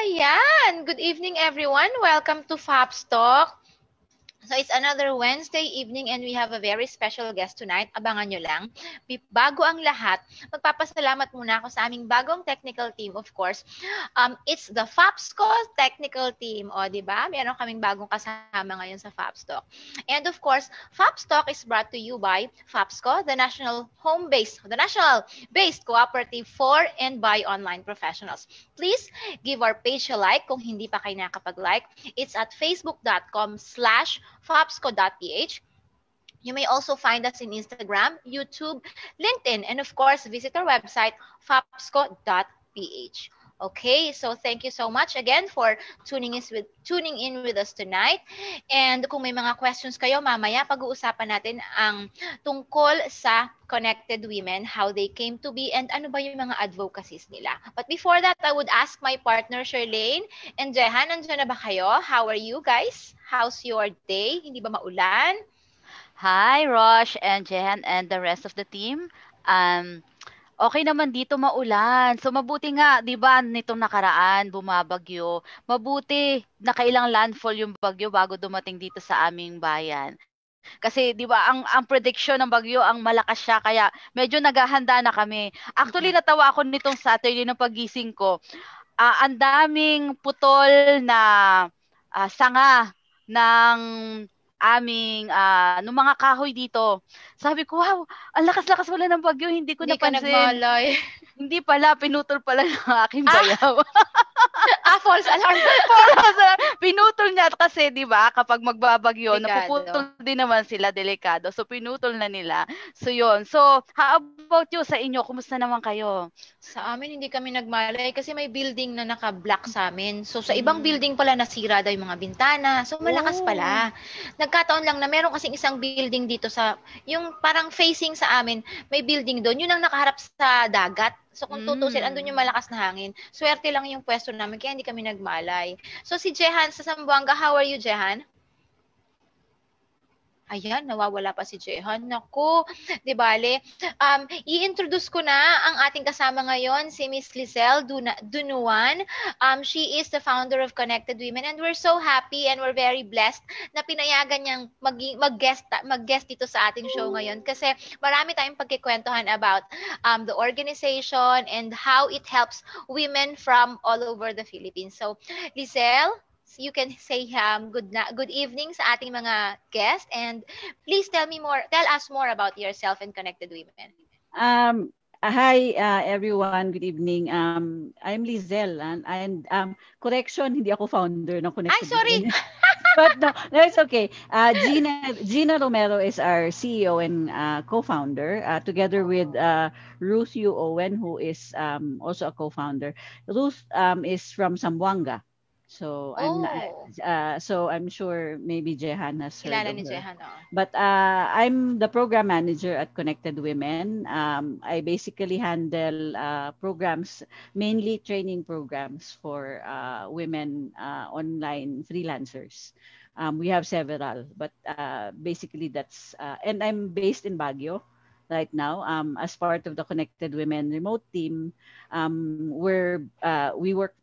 Ayan! Good evening, everyone. Welcome to Fabs Talk. So it's another Wednesday evening and we have a very special guest tonight. Abangan nyo lang. Bago ang lahat, magpapasalamat muna ako sa aming bagong technical team, of course. It's the FAPSCO technical team. O, di ba? Meron kaming bagong kasama ngayon sa Fabs Talk. And of course, Fabs Talk is brought to you by FAPSCO, the national based cooperative for and by online professionals. Please give our page a like kung hindi pa kayo nakapag-like. It's at facebook.com/fabsco.ph. You may also find us in Instagram, YouTube, LinkedIn, and of course, visit our website, fabsco.ph. Okay, so thank you so much again for tuning in with us tonight. And kung may mga questions kayo, mamaya pag-uusapan natin ang tungkol sa Connected Women, how they came to be, and ano ba yung mga advocacies nila. But before that, I would ask my partner, Charlene and Jehan, nandiyan na ba kayo? How are you guys? How's your day? Hindi ba maulan? Hi, Rosh and Jehan and the rest of the team. Okay naman dito maulan. So mabuti nga, 'di ba, nitong nakaraan bumabagyo. Mabuti nakailang landfall yung bagyo bago dumating dito sa aming bayan. Kasi 'di ba ang prediction ng bagyo ang malakas siya kaya medyo naghahanda na kami. Actually natawa ako nitong Saturday ng pagising ko. Ang daming putol na sanga ng aming nung mga kahoy dito. Sabi ko, wow, ang lakas-lakas wala ng bagyo, hindi ko Hindi ka napansin. nagmalay. Hindi pala, pinutol pala ng aking bayaw. False alarm. Pinutol niya kasi, di ba, kapag magbabagyo, Delikado. napuputol din naman sila, delikado. So, pinutol na nila. So, yun. So, how about you sa inyo? Kumusta naman kayo? Sa amin, hindi kami nagmalay kasi may building na naka-block sa amin. So, sa ibang building pala nasira daw yung mga bintana. So, malakas pala. Nagkataon lang na meron kasing isang building dito sa, yung parang facing sa amin, may building doon. Yun ang nakaharap sa dagat. So, kung tutusin, andun yung malakas na hangin. Swerte lang yung pwesto namin, kaya hindi kami nagmalay. So, si Jehan sa Zamboanga, how are you, Jehan? Ayan, nawawala pa si Jehan. Naku, di bale. I-introduce ko na ang ating kasama ngayon, si Miss Lizelle Dunuan. She is the founder of Connected Women and we're so happy and we're very blessed na pinayagan niyang mag-guest dito sa ating show ngayon kasi marami tayong pagkikwentuhan about the organization and how it helps women from all over the Philippines. So, Lizelle, you can say good evening sa ating mga guests and please tell us more about yourself and Connected Women. Hi everyone, good evening. I'm Lizelle and correction, hindi ako founder ng Connected Women. But no, it's okay. Gina Romero is our CEO and co-founder together with Ruth Yu Owen, who is also a co-founder. Ruth is from Zamboanga. So I'm sure maybe Jehan has heard of her. Jehan, But I'm the program manager at Connected Women. I basically handle programs, mainly training programs for women online freelancers. We have several, but basically that's and I'm based in Baguio right now as part of the Connected Women remote team, where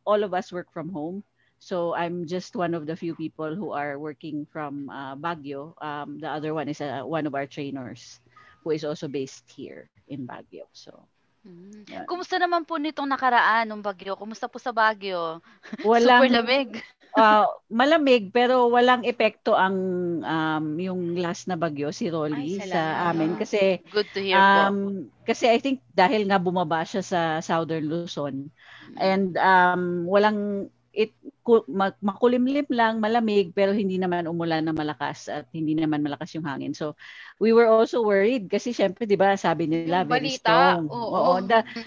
all of us work from home. So I'm just one of the few people who are working from Baguio. The other one is one of our trainers who is also based here in Baguio. So, Kumusta naman po nitong nakaraan ng Baguio? Kumusta po sa Baguio? Super lamig. Malamig pero walang epekto ang yung last na bagyo si Rolly sa amin kasi good to hear po. Kasi I think dahil nga bumaba siya sa Southern Luzon and makulimlim lang, malamig, pero hindi naman umulan na malakas at hindi naman malakas yung hangin. So, we were also worried kasi syempre, di ba, sabi nila, very strong.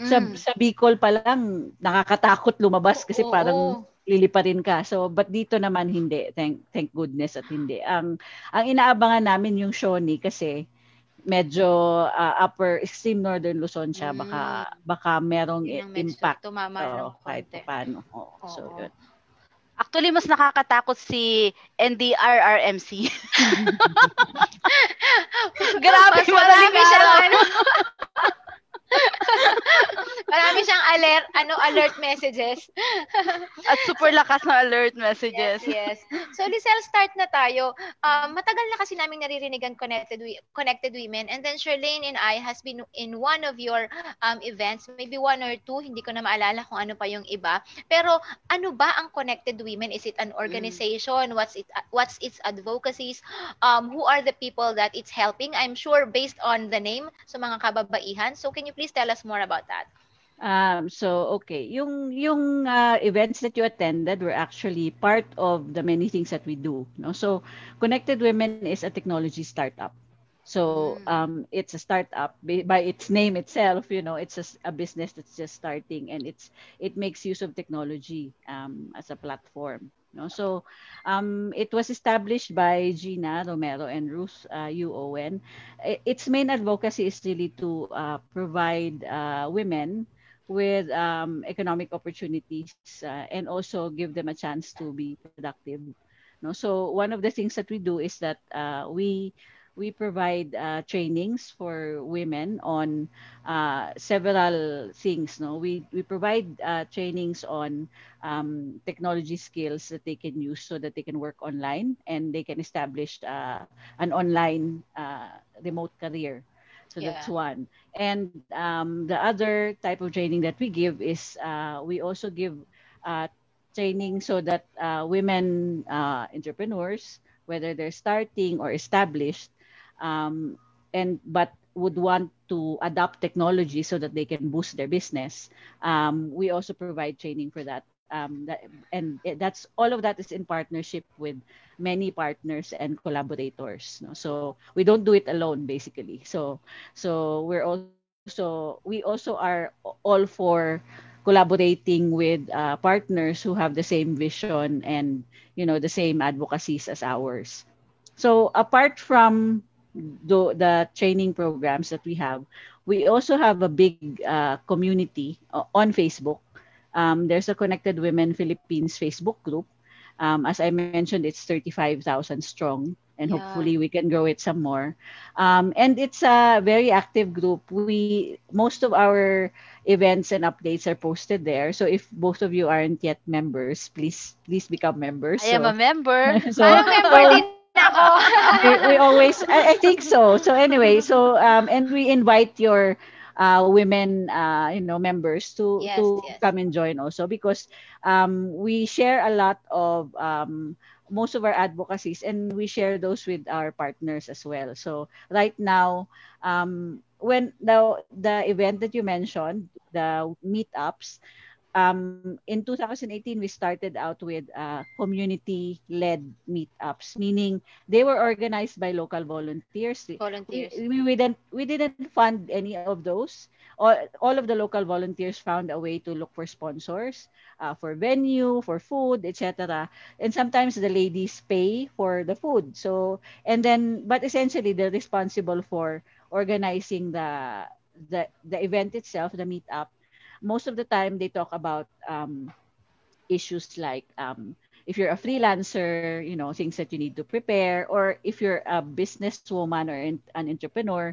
Sa Bicol pa lang, nakakatakot lumabas kasi parang liliparin ka. So, but dito naman hindi. Thank goodness at hindi. Ang inaabangan namin yung Shawnee kasi medyo upper extreme northern Luzon siya, baka merong impact kahit paano. So yun. Actually mas nakakatakot si NDRRMC. Grabe, marami siyang marami siyang alert messages. At super lakas na alert Yes, messages. yes. So, Lizelle, start na tayo. Matagal na kasi namin naririnig ang Connected Women. And then, Charlene and I has been in one of your events. Maybe one or two. Hindi ko na maalala kung ano pa yung iba. Pero, ano ba ang Connected Women? Is it an organization? What's its advocacies? Who are the people that it's helping? I'm sure based on the name, so mga kababaihan. So, can you please tell us more about that? Okay, yung events that you attended were actually part of the many things that we do, no? So Connected Women is a technology startup. So it's a startup by its name itself, it's a business that's just starting, and it makes use of technology as a platform. No? So it was established by Gina Romero and Ruth Yu Owen. Its main advocacy is really to provide women with economic opportunities, and also give them a chance to be productive. No, so one of the things that we do is that we provide trainings for women on several things. No, we provide trainings on technology skills that they can use so that they can work online and they can establish an online remote career. So that's Yeah. one. And the other type of training that we give is we also give uh, training so that women entrepreneurs, whether they're starting or established, um, and but would want to adopt technology so that they can boost their business, we also provide training for that. That's all of that is in partnership with many partners and collaborators. No? So we don't do it alone, basically. So we also are all for collaborating with partners who have the same vision and the same advocacies as ours. So apart from the training programs that we have, we also have a big community on Facebook. There's a Connected Women Philippines Facebook group. As I mentioned, it's 35,000 strong, and Yeah. hopefully we can grow it some more. And it's a very active group. Most of our events and updates are posted there. So if both of you aren't yet members, please become members. I am a member. So Parang member so din ako. we always I think so. So anyway, and we invite your women members to Yes, to yes. come and join also, because we share a lot of most of our advocacies, and we share those with our partners as well. So right now, when the event that you mentioned, the meetups, in 2018, we started out with community-led meetups, meaning they were organized by local volunteers. We, Volunteers. we didn't fund any of those. All of the local volunteers found a way to look for sponsors, for venue, for food, etc. And sometimes the ladies pay for the food. So, but essentially they're responsible for organizing the event itself, the meetup. Most of the time they talk about issues like, if you're a freelancer, things that you need to prepare, or if you're a businesswoman or an entrepreneur,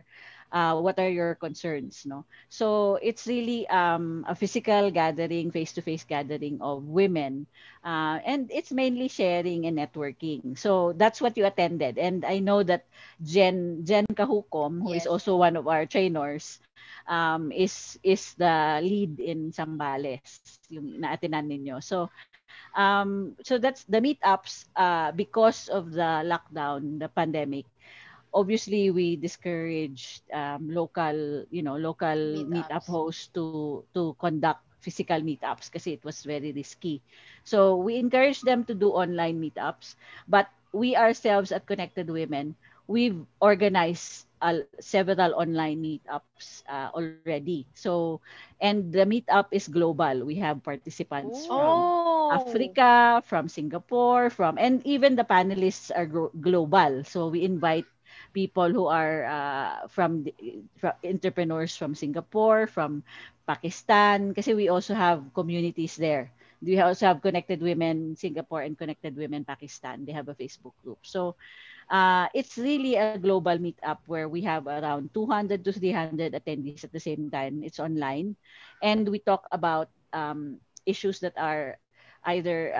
what are your concerns, no? So it's really a physical gathering, face-to-face gathering of women, and it's mainly sharing and networking. So that's what you attended, and I know that Jen Kahukom, who is Yes. also one of our trainers, is the lead in Zambales, yung naatinan ninyo. So that's the meetups. Because of the lockdown, the pandemic, obviously we discouraged local meetup Meetups. hosts to conduct physical meetups kasi it was very risky. So we encourage them to do online meetups, but we ourselves at Connected Women, we've organized several online meetups already. So, and the meetup is global. We have participants from Oh. Africa, from Singapore, and even the panelists are global. So we invite people who are from entrepreneurs from Singapore, from Pakistan, kasi we also have communities there. We also have Connected Women Singapore and Connected Women Pakistan. They have a Facebook group. So it's really a global meetup where we have around 200 to 300 attendees at the same time. It's online. And we talk about issues that are either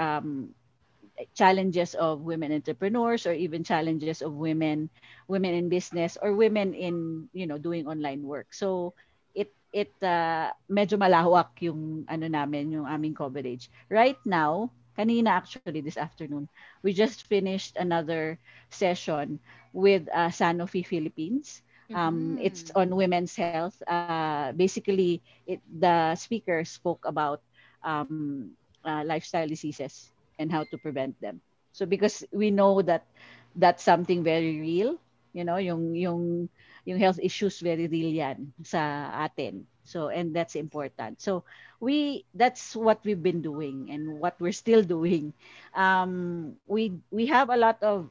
challenges of women entrepreneurs or even challenges of women in business or women in doing online work. So it medyo malawak yung namin, yung aming coverage. Right now, kanina actually this afternoon, we just finished another session with Sanofi Philippines. It's on women's health. Basically, the speaker spoke about lifestyle diseases and how to prevent them. So because we know that that's something very real, yung health issues very real yan sa atin. So, and that's important. So that's what we've been doing and what we're still doing. We have a lot of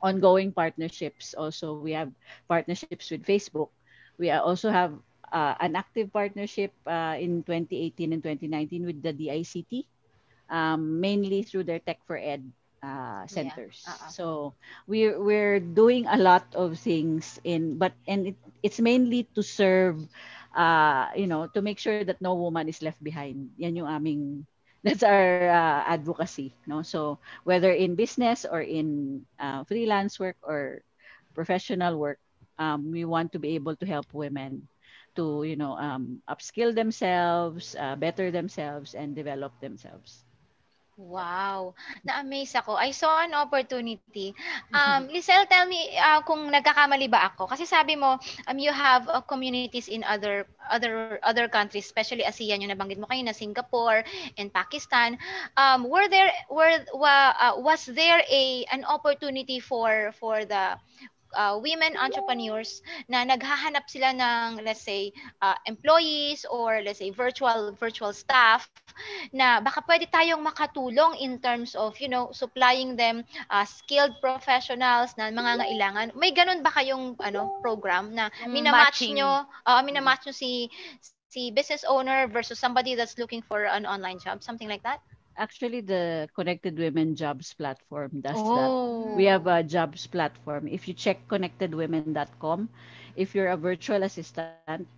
ongoing partnerships. Also, we have partnerships with Facebook. We also have an active partnership in 2018 and 2019 with the DICT, mainly through their Tech for Ed centers. Yeah. So we're doing a lot of things it's mainly to serve, to make sure that no woman is left behind. Yan yung that's our advocacy, no? So whether in business or in freelance work or professional work, we want to be able to help women to upskill themselves, better themselves, and develop themselves. Wow. Na-amaze ako. I saw an opportunity. Lizelle, tell me kung nagkakamali ba ako. Kasi sabi mo, you have communities in other countries, especially ASEAN, yung nabanggit mo kayo na Singapore and Pakistan. Was there an opportunity for the women entrepreneurs na naghahanap sila ng, let's say, employees or let's say virtual staff na baka pwede tayong makatulong in terms of supplying them skilled professionals na mangangailangan? May ganun ba kayong program na minamatch nyo si business owner versus somebody that's looking for an online job, something like that? Actually, the Connected Women Jobs platform does that. We have a jobs platform. If you check connectedwomen.com, if you're a virtual assistant,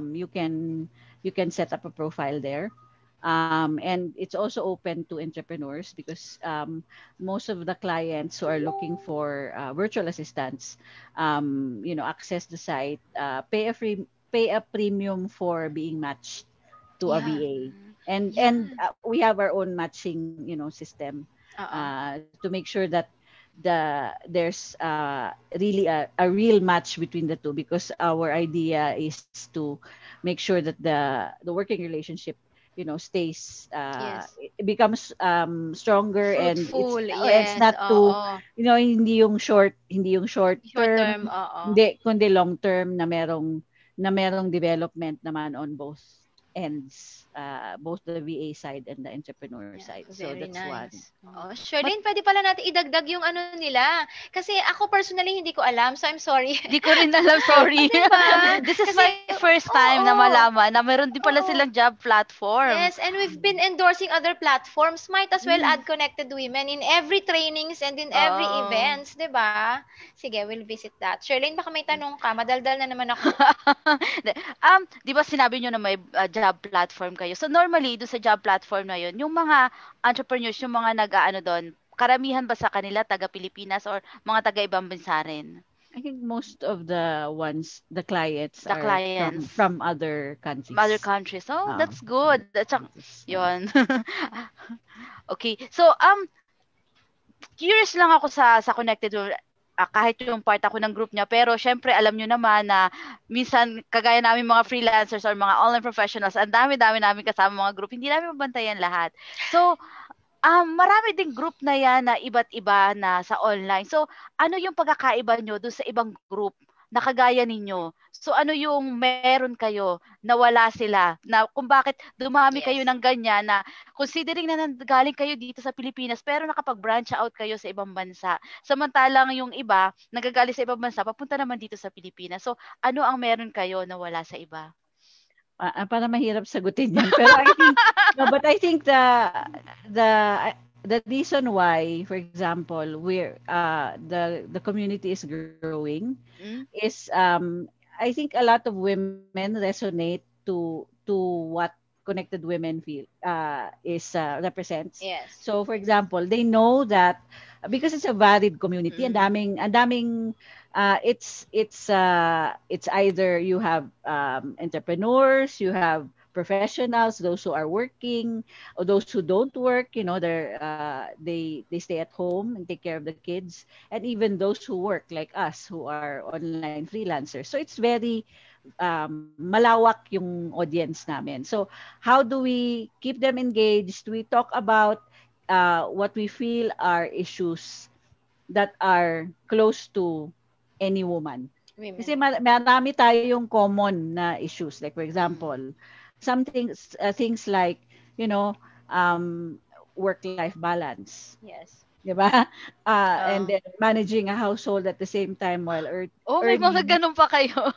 you can set up a profile there. And it's also open to entrepreneurs because most of the clients who are looking for virtual assistants, access the site, pay a premium for being matched to a VA. And we have our own matching system to make sure that there's really a real match between the two, because our idea is to make sure that the working relationship stays it becomes stronger. Fruitful, and it's not too hindi yung short term, hindi, kundi long term na merong development naman on both ends, both the VA side and the entrepreneur side. So that's nice. One. Charlene, pwede pala natin idagdag yung nila. Kasi ako personally hindi ko alam, so I'm sorry. Hindi ko rin alam, sorry. This is my first time na malaman na meron din pala silang job platform. Yes, and we've been endorsing other platforms. Might as well add Connected Women in every trainings and in every events, di ba? Sige, we'll visit that. Charlene, baka may tanong ka. Madaldal na naman ako. Di ba sinabi nyo na may job platform kayo? So normally, doon sa job platform na yun, yung mga entrepreneurs, yung mga doon, karamihan ba sa kanila taga Pilipinas or mga taga ibang bansa rin? I think most of the clients are from other countries. Other countries. Oh, that's good. That's yun. Okay. So, curious lang ako sa Connected Women. Kahit yung part ako ng group niya, pero syempre alam nyo naman na minsan kagaya namin mga freelancers or mga online professionals, ang dami-dami namin kasama mga group, hindi namin mabantayan lahat. So, marami ding group na yan na iba't iba na sa online. So, ano yung pagkakaiba nyo doon sa ibang group na kagaya ninyo? So, ano yung meron kayo na wala sila? Na kung bakit dumami kayo ng ganyan na considering na galing kayo dito sa Pilipinas pero nakapag-branch out kayo sa ibang bansa. Samantalang yung iba, nagagaling sa ibang bansa, papunta naman dito sa Pilipinas. So, ano ang meron kayo na wala sa iba? para mahirap sagutin yan. Pero I think, no, but I think the reason why, for example, the community is growing Mm? is I think a lot of women resonate to what connected women feel is represents. Yes. So for example, they know that because it's a varied community, and Mm. daming it's either you have entrepreneurs, you have professionals, those who are working, or those who don't work, they stay at home and take care of the kids, and even those who work like us who are online freelancers. So it's very malawak yung audience namin. So how do we keep them engaged? We talk about what we feel are issues that are close to any woman. Women. Kasi marami tayo yung common na issues. Like for example, some things like, work-life balance. Yes. Diba? And then managing a household at the same time while May mga earning. ganun pa kayo.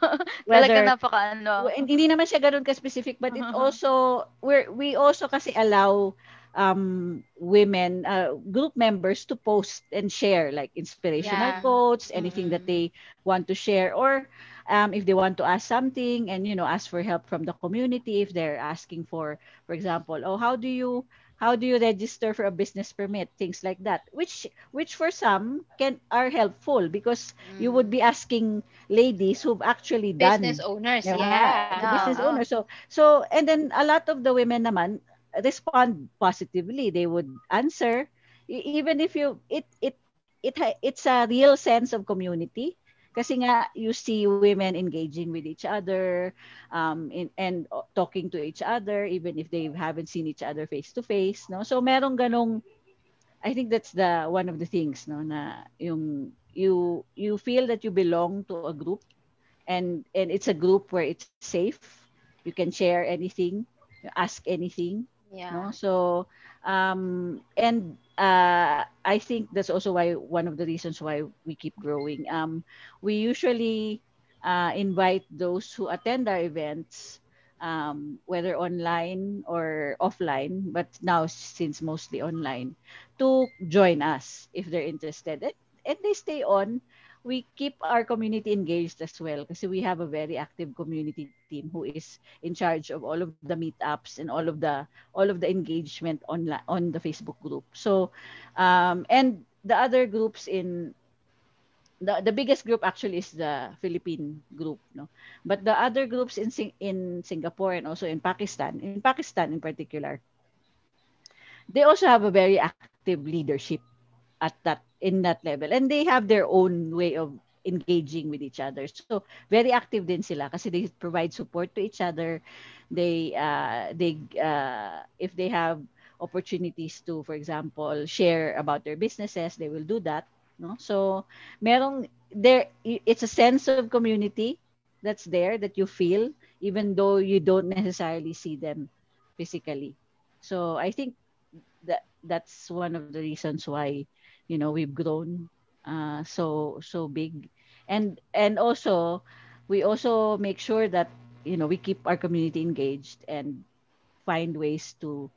Talaga Whether hindi naman siya ganun ka-specific, but it also we also kasi allow women group members to post and share like inspirational quotes, anything that they want to share, or if they want to ask something and ask for help from the community, if they're asking for example, how do you register for a business permit, things like that, which for some are helpful because you would be asking ladies who've actually done business owners. the Yeah. business owners. So and then a lot of the women naman respond positively. They would answer even if it's a real sense of community. Kasi nga, you see women engaging with each other, and talking to each other, even if they haven't seen each other face to face, no? So merong ganong, I think that's one of the things, no, na yung you feel that you belong to a group, and it's a group where it's safe. You can share anything, ask anything, no? So and I think that's also one of the reasons why we keep growing. We usually invite those who attend our events, whether online or offline, but now since mostly online, to join us if they're interested. And they stay on. We keep our community engaged as well kasi we have a very active community team who is in charge of all of the meetups and all of the engagement on the Facebook group. So and the other groups in the biggest group actually is the Philippine group, no, but the other groups in Singapore and also in Pakistan in particular, they also have a very active leadership in that level, and they have their own way of engaging with each other. So very active din sila kasi they provide support to each other. They if they have opportunities to, for example, share about their businesses, they will do that, no? So it's a sense of community that's there that you feel even though you don't necessarily see them physically. So I think that's one of the reasons why we've grown so big, and also we also make sure that we keep our community engaged and find ways to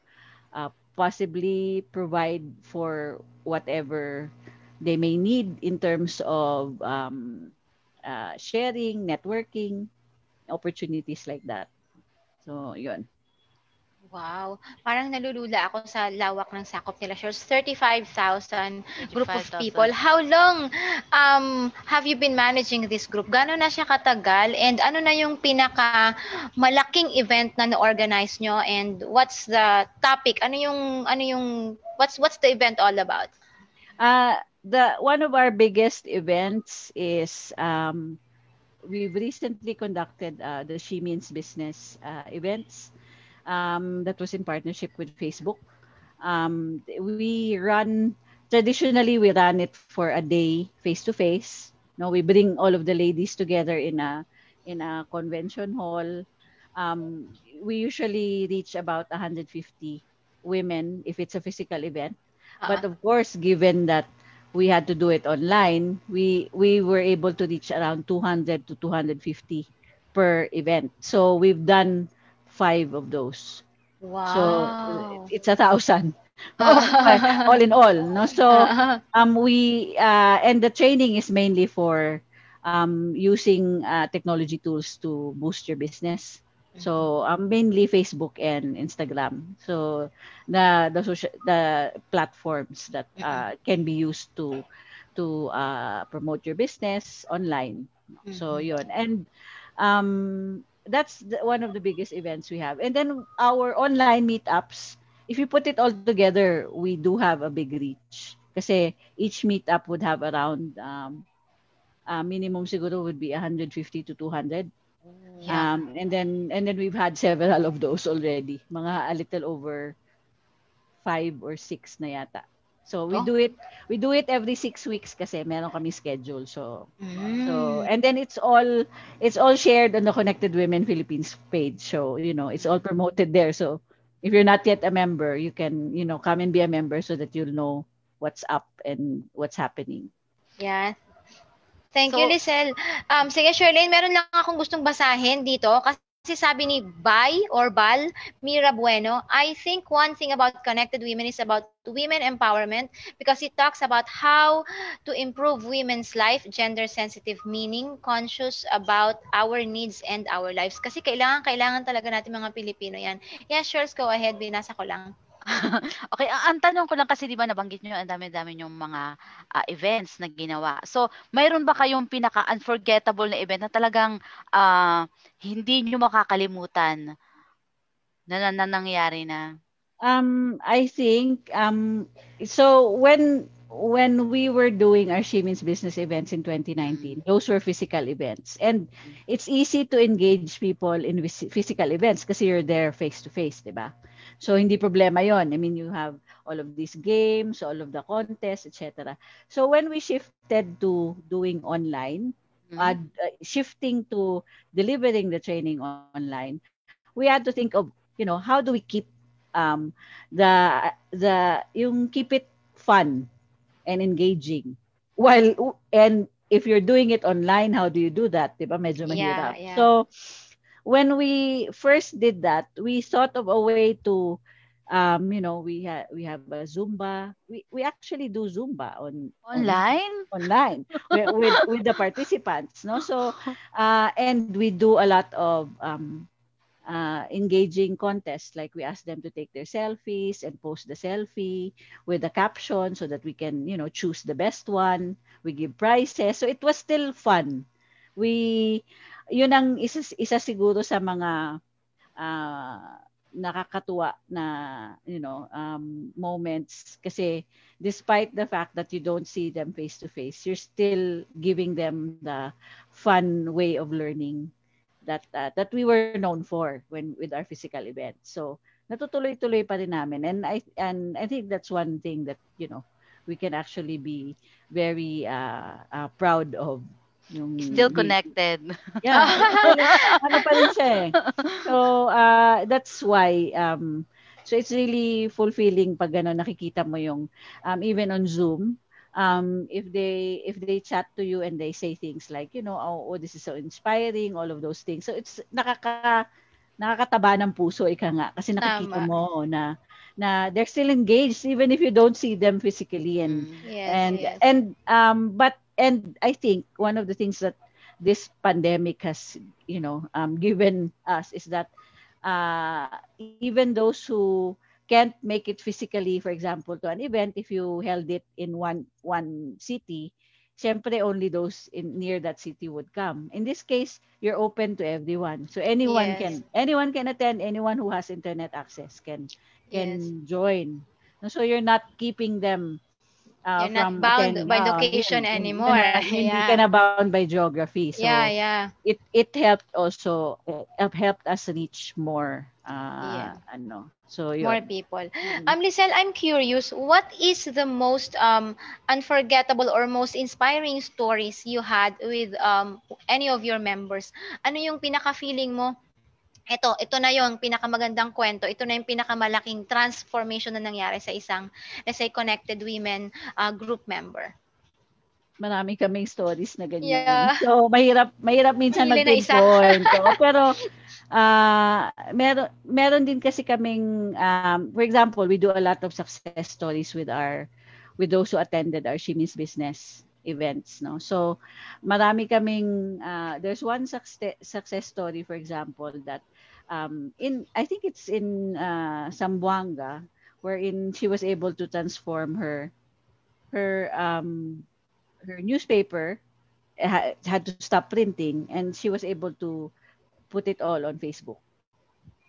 possibly provide for whatever they may need in terms of sharing, networking, opportunities like that. So yun. Wow. Parang nalulula ako sa lawak ng sakop nila. Shares 35,000 group of 35,000. people. How long have you been managing this group? Gano'n na siya katagal? And ano na yung pinaka malaking event na na-organize nyo? And what's the topic? What's the event all about? One of our biggest events is we've recently conducted the She Means Business events. That was in partnership with Facebook. Traditionally we run it for a day face to face. No, we bring all of the ladies together in a convention hall. We usually reach about 150 women if it's a physical event. But of course, given that we had to do it online, we were able to reach around 200 to 250 per event. So we've done 5 of those. Wow. So it's 1,000. All in all, no? So we and the training is mainly for using technology tools to boost your business. So mainly Facebook and Instagram. So the platforms that can be used to promote your business online. So yun. And that's one of the biggest events we have. And then our online meetups, if you put it all together, we do have a big reach. Kasi each meetup would have around minimum siguro would be 150 to 200. Yeah. And then we've had several of those already. Mga a little over 5 or 6 na yata. So we do it every 6 weeks kasi meron kami schedule. So and then it's all shared on the Connected Women Philippines page. So, it's all promoted there. So if you're not yet a member, you can, come and be a member so that you'll know what's up and what's happening. Yeah. Thank you, Lizelle. Sige, Sherlyn, meron lang akong gustong basahin dito kasi sabi ni Bal Mira Bueno, I think one thing about Connected Women is about women empowerment because it talks about how to improve women's life, gender-sensitive meaning, conscious about our needs and our lives. Kasi kailangan talaga natin mga Pilipino yan. Yeah, sure, go ahead. Binasa ko lang. Okay, ang tanong ko lang kasi 'di ba nabanggit niyo ang dami-dami yung mga events na ginawa. So, mayroon ba kayong pinaka-unforgettable na event na talagang hindi niyo makakalimutan na nangyari na? I think so when we were doing our She Means Business events in 2019, those were physical events. And it's easy to engage people in physical events kasi you're there face to face, 'di ba? So hindi problema 'yon. I mean, you have all of these games, all of the contests, etc. So when we shifted to doing online, shifting to delivering the training online, we had to think of, how do we keep keep it fun and engaging and if you're doing it online, how do you do that? Diba? Medyo mahirap. Yeah. So when we first did that, we thought of a way to we have a Zumba. We actually do Zumba online with the participants, no? So and we do a lot of engaging contests, like we ask them to take their selfies and post the selfie with the caption so that we can choose the best one. We give prizes, so it was still fun. Yun ang isa siguro sa mga nakakatuwa na moments kasi despite the fact that you don't see them face to face, you're still giving them the fun way of learning that we were known for with our physical events. So natutuloy-tuloy pa rin namin, and I think that's one thing that we can actually be very proud of. Still connected. Yeah. Ano pa rin siya eh. So that's why so it's really fulfilling pag nakikita mo yung even on Zoom. If they chat to you and they say things like, oh, this is so inspiring, all of those things. So it's nakakataba ng puso, ika nga, kasi nakikita mo na they're still engaged even if you don't see them physically. And I think one of the things that this pandemic has given us is that even those who can't make it physically, for example, to an event, if you held it in one city, syempre only those near that city would come. In this case, you're open to everyone. So anyone can attend, anyone who has internet access can join. So you're not keeping them you're not bound by location anymore. Hindi ka na bound by geography. So it helped also helped us reach more so more people. Lizelle, I'm curious, what is the most unforgettable or most inspiring stories you had with any of your members? Ano yung pinaka-feeling mo? Ito na yung pinakamagandang kwento. Ito na yung pinakamalaking transformation na nangyari sa isang, let's say, Connected Women group member. Marami kaming stories na ganyan. So, mahirap minsan mag-pinpoint. Pero Meron din kasi kaming, for example, we do a lot of success stories with those who attended our She Means Business events, no? So marami kaming, there's one success story, for example, that I think it's in Zamboanga, wherein she was able to transform her her newspaper, had to stop printing, and she was able to put it all on Facebook.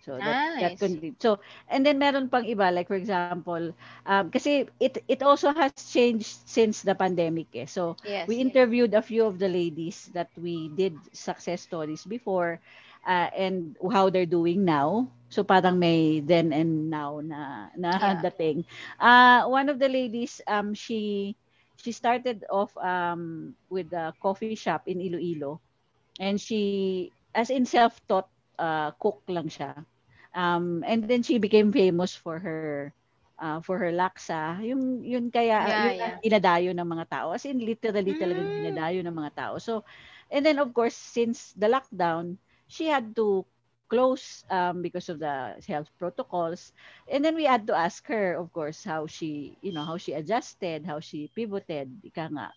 So that Nice. so, and then meron pang iba, like for example, kasi it also has changed since the pandemic, eh. So Yes, we yes. interviewed a few of the ladies that we did success stories before, and how they're doing now. So parang may then and now na Yeah. dating. One of the ladies, she started off with a coffee shop in Iloilo, and she, as in, self-taught cook lang siya. And then she became famous for her laksa. Yung yun kaya Yeah, yun ang yeah. dinadayo ng mga tao. As in, literally talagang Mm. dinadayo ng mga tao. So, and then of course, since the lockdown, she had to close because of the health protocols. And then we had to ask her, of course, how she adjusted, how she pivoted, ika nga,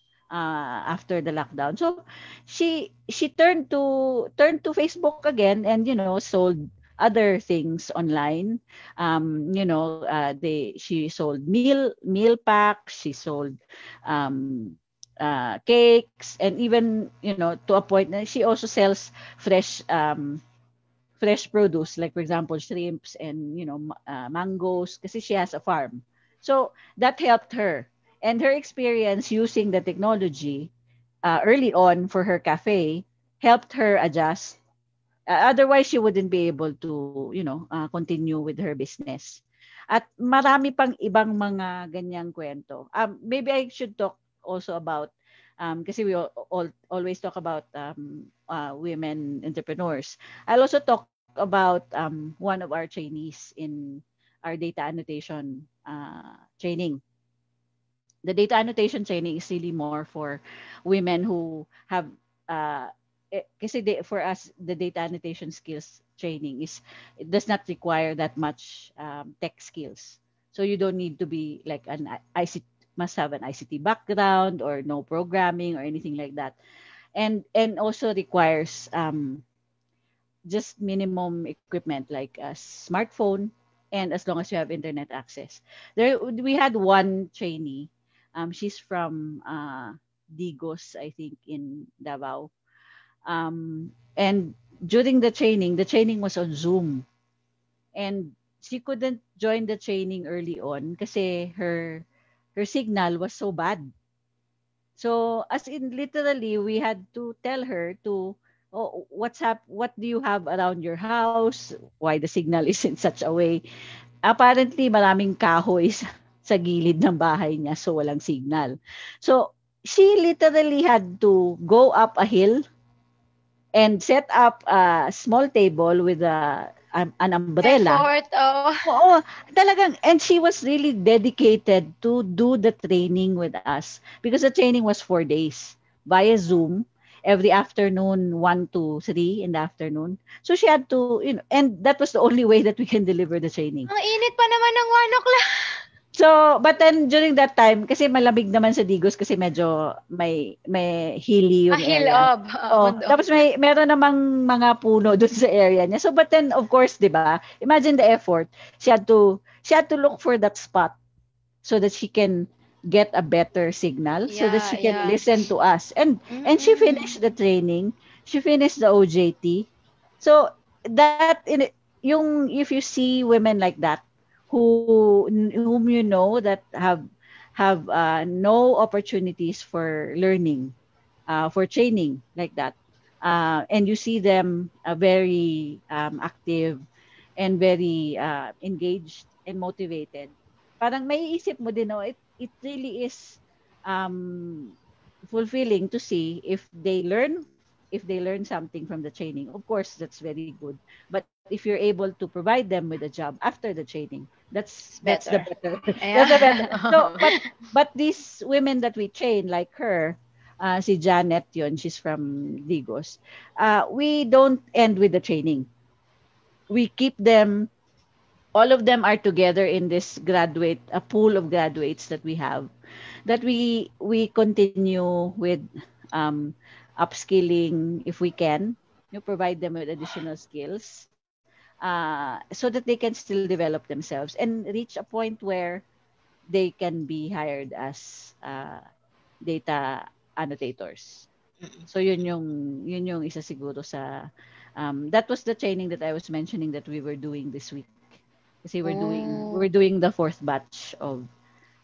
after the lockdown. So she turned to Facebook again, and sold other things online. She sold meal packs, she sold um cakes, and even, to a point that she also sells fresh produce, like for example shrimps and mangoes, kasi she has a farm. So that helped her, and her experience using the technology early on for her cafe helped her adjust. Otherwise, she wouldn't be able to, continue with her business. At marami pang ibang mga ganyang kwento. Maybe I should talk also about, kasi we always talk about women entrepreneurs. I'll also talk about one of our trainees in our data annotation training. The data annotation training is really more for women who have kasi for us, the data annotation skills training it does not require that much tech skills. So you don't need to be like must have an ICT background or no programming or anything like that. And also requires just minimum equipment like a smartphone, and as long as you have internet access. We had one trainee. She's from Digos, I think, in Davao. And during the training was on Zoom, and she couldn't join the training early on kasi her signal was so bad. So as in, literally, we had to tell her to, oh, what do you have around your house? Why the signal is in such a way? Apparently, maraming kahoy sa gilid ng bahay niya, so walang signal. So she literally had to go up a hill and set up a small table with an umbrella. Effort. Oh. Oo, talagang, and she was really dedicated to do the training with us because the training was 4 days via Zoom every afternoon, 1 to 3 in the afternoon. So she had to, and that was the only way that we can deliver the training. Ang init pa naman ng 1 o'clock. So, but then during that time, kasi malamig naman sa Digos kasi medyo may hilly yung Hill area. of. Tapos meron namang mga puno doon sa area niya. So, but then of course, 'di ba? Imagine the effort. She had to look for that spot so that she can get a better signal, so that she can listen to us. And she finished the training. She finished the OJT. So, that if you see women like that, whom you know that have no opportunities for learning, for training like that, and you see them very active and very engaged and motivated, parang maiisip mo din, no, it really is fulfilling to see if they learn something from the training. Of course, that's very good. But if you're able to provide them with a job after the training, that's the better. Yeah. That's the better. So, but these women that we train, like her, si Janet yun, she's from Digos. We don't end with the training. we keep them, all of them are together in this a pool of graduates that we have, that we continue with um, upskilling if we can, provide them with additional skills, so that they can still develop themselves and reach a point where they can be hired as data annotators. So yun yung isa siguro sa that was the training that I was mentioning that we were doing this week. Kasi we're doing the fourth batch of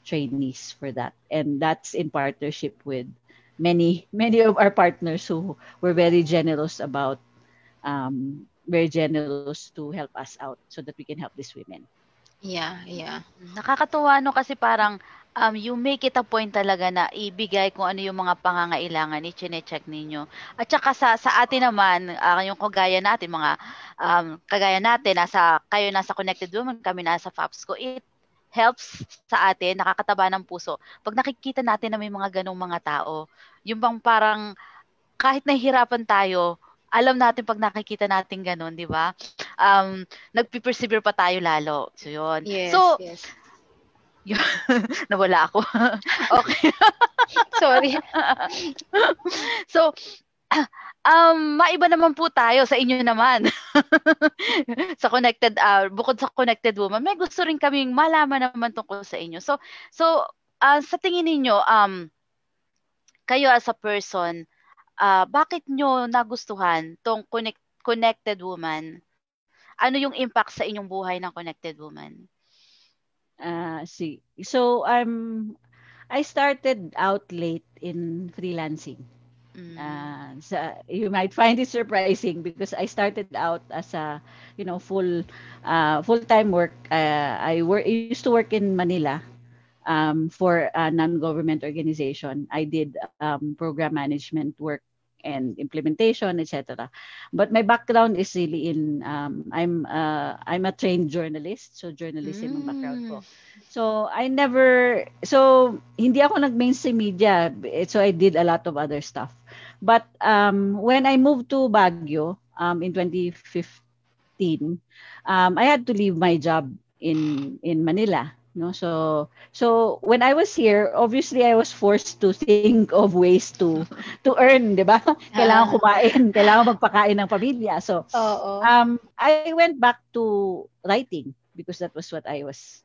trainees for that, and that's in partnership with many of our partners who were very generous to help us out so that we can help these women. Yeah. Nakakatuwa no, kasi parang you make it a point talaga na ibigay kung ano yung mga pangangailangan, i-check ninyo. At saka sa atin naman, yung kagaya natin, kagaya natin, kayo nasa Connected Women, kami nasa FAPSCO, it helps sa atin, nakakataba ng puso. Pag nakikita natin na may mga ganong mga tao, yung bang parang kahit nahihirapan tayo, alam natin pag nakikita natin ganon, di ba? Nagpipersevere pa tayo lalo. So, yun. Yes, so, yes. Nawala ako. Okay. Sorry. So, maiba naman po tayo sa inyo naman. Sa Connected, bukod sa Connected Woman, may gusto rin kaming malaman naman tungkol sa inyo. So sa tingin niyo, kayo as a person, bakit nyo nagustuhan tong Connected Woman? Ano yung impact sa inyong buhay ng Connected Woman? See. So I started out late in freelancing. So you might find it surprising because I started out as a full-time work. I used to work in Manila for a non-government organization. I did program management work and implementation, etc. But my background is really in I'm a trained journalist, so journalism ang background ko. So hindi ako nag-mainstream media, so I did a lot of other stuff. But when I moved to Baguio in 2015, I had to leave my job in Manila. No, so when I was here, obviously I was forced to think of ways to earn, 'di ba? Kailangan kumain, kailangan magpakain ng pamilya. So I went back to writing because that was what I was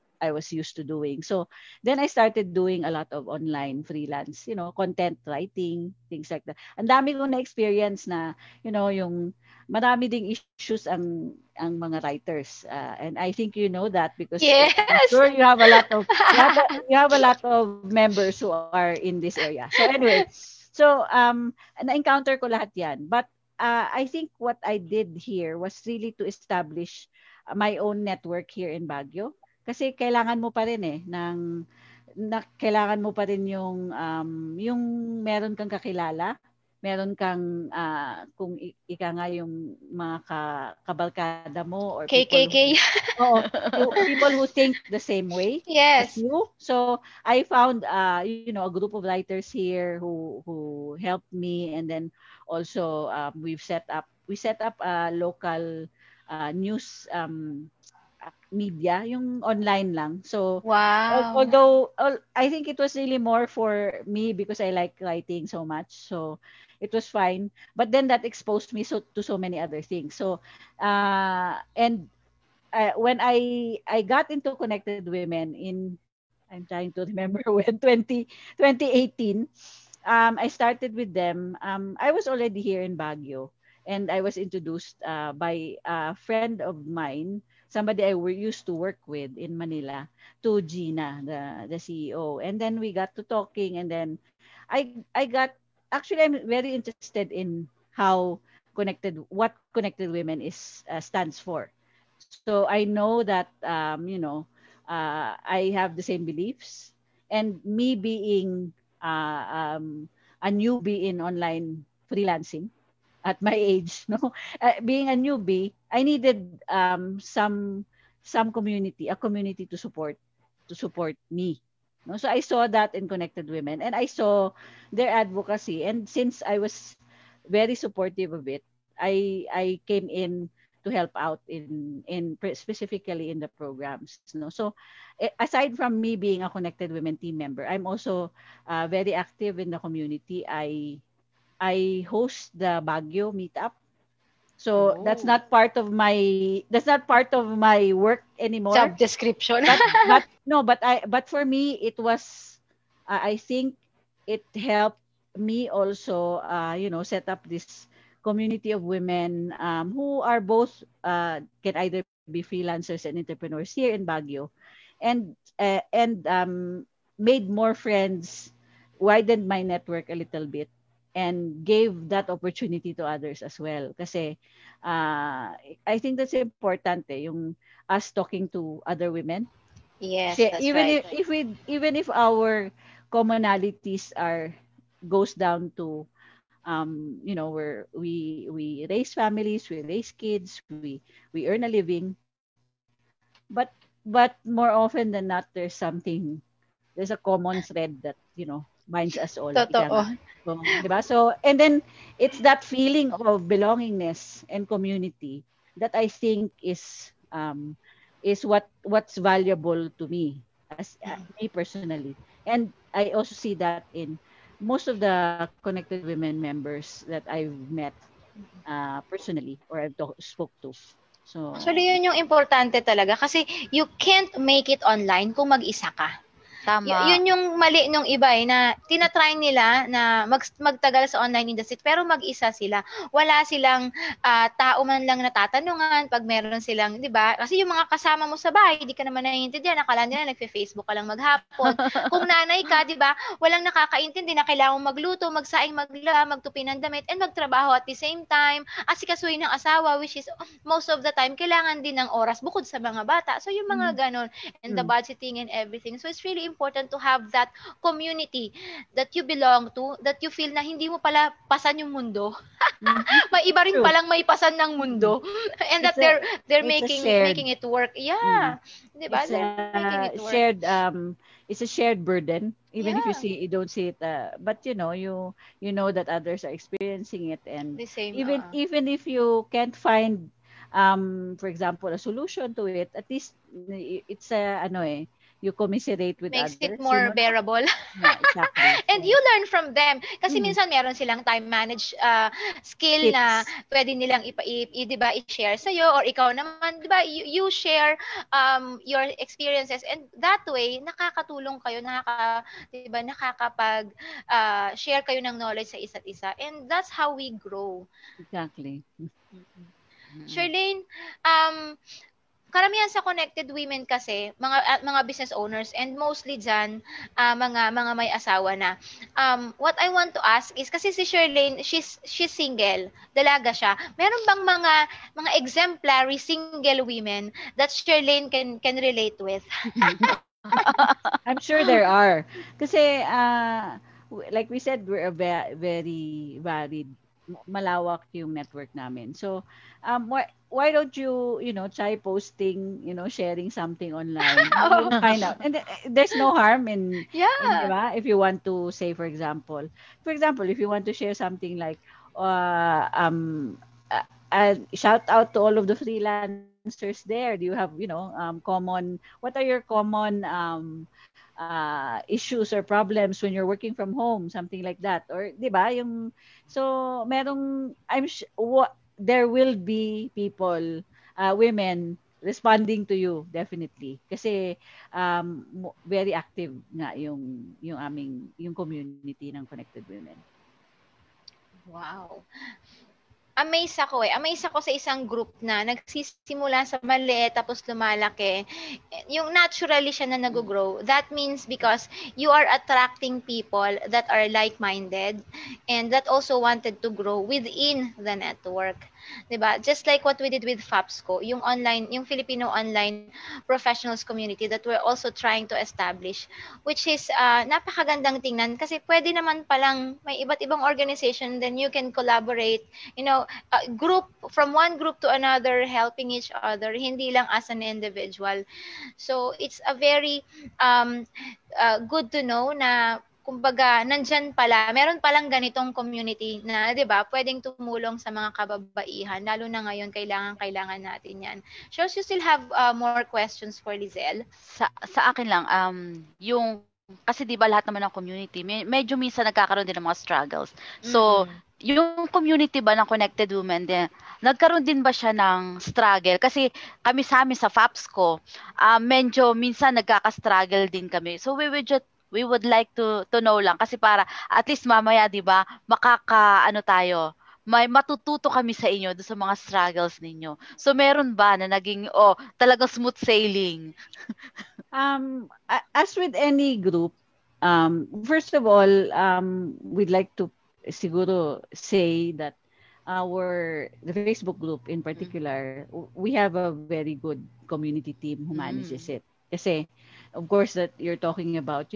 used to doing. So then I started doing a lot of online freelance, content writing, things like that. Ang dami ko na experience na, yung marami ding issues ang mga writers, and I think you know that because yes. I'm sure you have a lot of members who are in this area. So anyway, na-encounter ko lahat yan, but I think what I did here was really to establish my own network here in Baguio, kasi kailangan mo pa rin kailangan mo pa rin yung meron kang kakilala, meron kang kung ika nga yung mga kabalkada mo or KKK. people who think the same way yes. as you. So I found a group of writers here who helped me, and then also we set up a local news media, yung online lang. So wow. Although I think it was really more for me because I like writing so much, so it was fine. But then that exposed me to so many other things. So when I got into Connected Women I'm trying to remember when 2018, I started with them. I was already here in Baguio, and I was introduced by a friend of mine, somebody I used to work with in Manila, to Gina, the CEO. And then we got to talking, and then I'm very interested in what Connected Women stands for. So I know that I have the same beliefs, and me being a newbie in online freelancing at my age, being a newbie, I needed some community, a community to support me. So I saw that in Connected Women, and I saw their advocacy, and since I was very supportive of it, I came in to help out specifically in the programs. No? So aside from me being a Connected Women team member, I'm also very active in the community. I host the Baguio meetup. So that's not part of my work anymore. Job description. But for me it was I think it helped me also set up this community of women who are both can either be freelancers and entrepreneurs here in Baguio, and made more friends, widened my network a little bit, and gave that opportunity to others as well. Kasi I think that's important, yung us talking to other women. Yes, that's right. Even if our commonalities goes down to where we raise families, we raise kids, we earn a living, but more often than not there's a common thread that binds us all. Totoo. So, diba? So, and then it's that feeling of belongingness and community that I think is what's valuable to me as me personally. And I also see that in most of the Connected Women members that I've met personally or I've spoke to. So Actually, yun yung importante talaga kasi you can't make it online kung mag-isa ka. Tama. Yun yung mali nung iba na tinatry nila na magtagal sa online industry pero mag-isa sila. Wala silang tao man lang natatanungan pag meron silang, 'di ba? Kasi yung mga kasama mo sa bahay, hindi ka naman naiintindihan, akala nila nagfe-Facebook ka lang maghapon. Kung nanay ka, 'di ba? Walang nakakaintindi na kailangan magluto, magsaing, magtupi ng damit and magtrabaho at the same time. Asikasuhin ng asawa which is most of the time kailangan din ng oras bukod sa mga bata. So yung mga ganon and the budgeting and everything. So it's really important to have that community that you belong to, that you feel na hindi mo pala pasan yung mundo. May iba rin palang may pasan ng mundo. And that they're making it work. Yeah. Diba? It's a shared burden, even if you don't see it, but you know that others are experiencing it, and the same, even if you can't find for example a solution to it, at least it's you commiserate with makes others. Makes it more bearable. Yeah, exactly. And you learn from them. Kasi minsan meron silang time manage skill tips na pwede nilang diba, i-share sa'yo, or ikaw naman, diba, you share your experiences, and that way, nakakatulong kayo, diba, nakakapag share kayo ng knowledge sa isa't isa. And that's how we grow. Exactly. Charlene, karamihan sa Connected Women kasi mga business owners, and mostly dyan mga may asawa na. What I want to ask is, kasi si Charlene, she's single, dalaga siya. Meron bang mga exemplary single women that Charlene can relate with? I'm sure there are. Kasi like we said, we're a very varied, malawak yung network namin. So why don't you try posting, sharing something online? You'll find out. And there's no harm in diba? If you want to say, for example, if you want to share something like shout out to all of the freelancers there. Do you have what are your common issues or problems when you're working from home, something like that, or diba so merong there will be people, women responding to you, definitely, kasi very active nga yung community ng Connected Women. Wow. Amaze ako sa isang group na nagsisimula sa maliit tapos lumalaki. Yung naturally siya na nag-grow. That means because you are attracting people that are like-minded and that also wanted to grow within the network. Diba? Just like what we did with FAPSCO, yung Filipino online professionals community that we're also trying to establish, which is napakagandang tingnan kasi pwede naman palang may iba't ibang organization, then you can collaborate, group from one group to another, helping each other, hindi lang as an individual. So it's a very good to know na kumbaga, nandyan pala, meron palang ganitong community na, 'di ba, pwedeng tumulong sa mga kababaihan, lalo na ngayon, kailangan natin yan. So, you still have more questions for Lizelle? Sa akin lang, yung, kasi di ba lahat naman ng community, medyo minsan nagkakaroon din ng mga struggles. So, yung community ba ng Connected Women, nagkaroon din ba siya ng struggle? Kasi kami sa amin, sa FAPSCO, medyo minsan nagkaka-struggle din kami. So, we would like to know lang, kasi para at least mamaya, di ba, tayo, may matututo kami sa inyo doon sa mga struggles ninyo. So, meron ba na naging, talagang smooth sailing? As with any group, first of all, we'd like to siguro say that the Facebook group in particular, we have a very good community team who manages it. Kasi, of course, that you're talking about,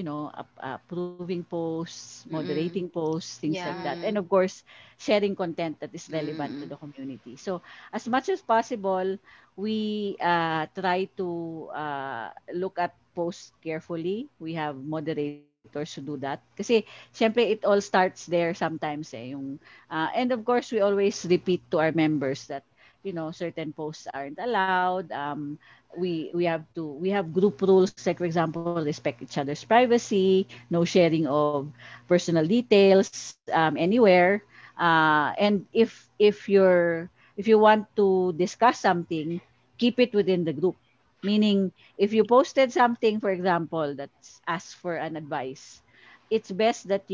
approving posts, moderating posts, things like that. And of course, sharing content that is relevant to the community. So, as much as possible, we try to look at posts carefully. We have moderators to do that. Kasi, syempre, it all starts there sometimes. And of course, we always repeat to our members that, certain posts aren't allowed. We have group rules, like for example, respect each other's privacy, no sharing of personal details anywhere. And if you want to discuss something, keep it within the group. Meaning, if you posted something, for example, that's asked for an advice, it's best that